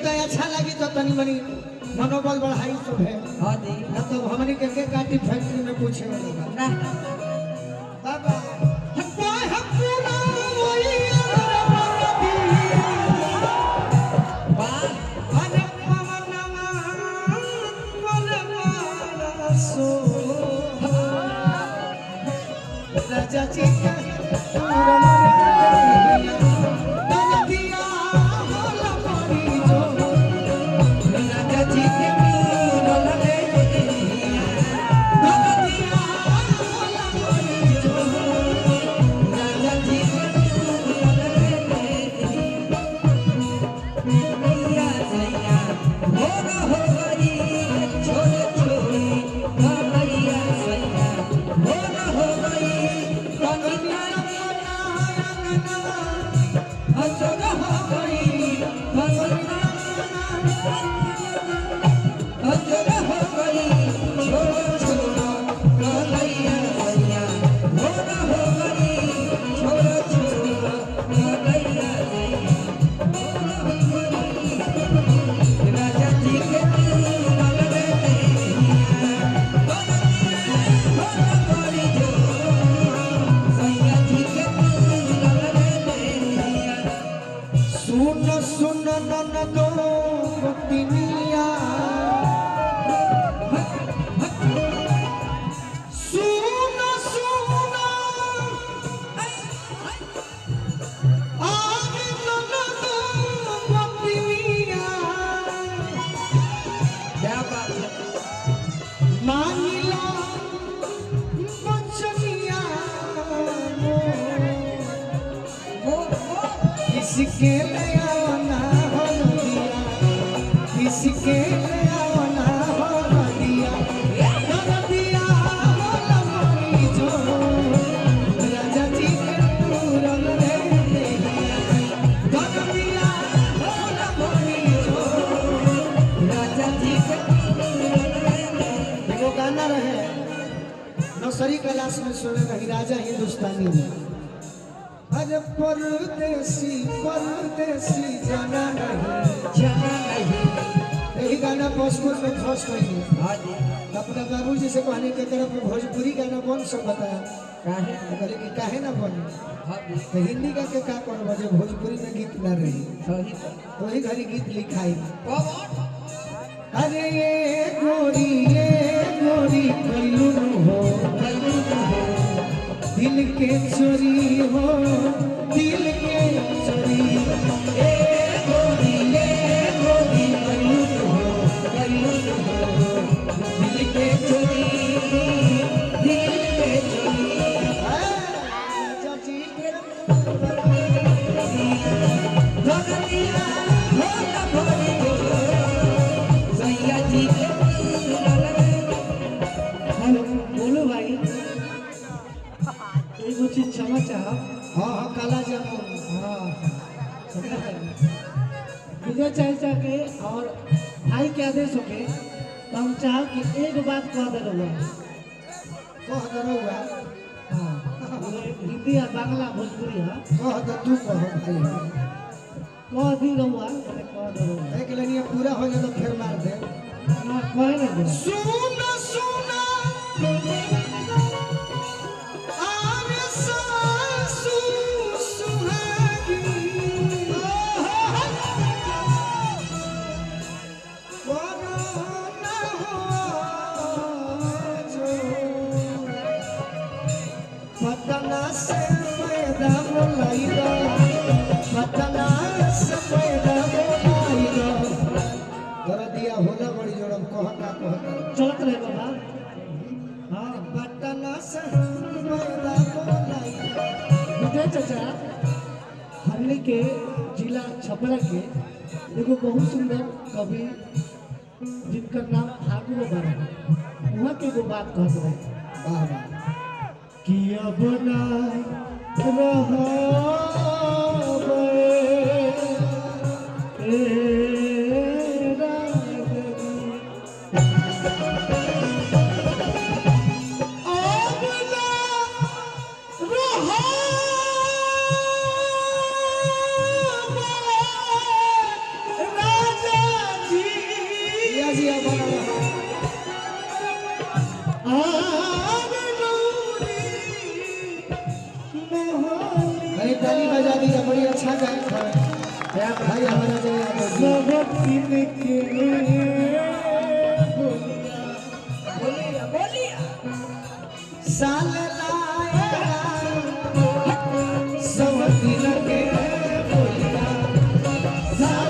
तो अच्छा लगी तो तनी मनी मनोबल बढ़ाई सब है। हां जी ना तो हमनी के काटी फैक्ट्री में पूछे वाला ना बाबा कोई हकुना वही वाह अरे पवनमा कोलमा सो राजा जी का किसके ले आवना हो दिया किसके ले आवना हो दिया लमनी जो राजा जी के पूरन रे दिया लमनी जो राजा जी के वो गाना रहे नर्सरी क्लास में सुने रही राजा हिंदुस्तानी में अरे परदेसी परदेसी जाना नहीं यही गाना स्कूल में फर्स्ट हुई अपना बाबूजी से कहने के तरफ भोजपुरी गाना कौन सब बताया कहले कि काहे ना बने तो हिंदी का के का कौन बजे भोजपुरी में गीत ना रही वही घड़ी गीत लिखाई अरे ये गोरी कैलून हो दिल के चोरी हो दिल के चोरी ए गोरी कैलून हो दिल के चोरी दिल के चोरी चाची के धरतिया हो ना भरी दो सैया जी के बोलो भाई कुछ क्षमा चाह हाँ काला जामुन हाँ विजय चाचा के और भाई के आदेश हो के तो हम चाह कि एक बात कह दे रहुआ हाँ हिंदी या बांग्ला भोजपुरी है कह दे तू कह भाई कह दी रहुआ कह दे रहुआ एक लाइन पूरा हो जाए तो फिर मार दे ना कहे ना दे सुना सुना पटना से पैदा बोलाइगा पटना से पैदा बोलाइगा कर दिया होला बड़ी जोड़म कहता चलत रहे बाबा हाँ पटना से पैदा बोलाइगा विजय चाचा हमने के जिला छपरा के एगो बहुत सुंदर कवि जिनका नाम फागु बाबा वहाँ के एगो बात कहते रहे वाह वाह कि अब ना राजा ताली बजा दिया, बड़ी अच्छा गायक है भाई हमारा जय यादव जी। सब दिन के साल लाएगा सब दिन के बोलिया, साल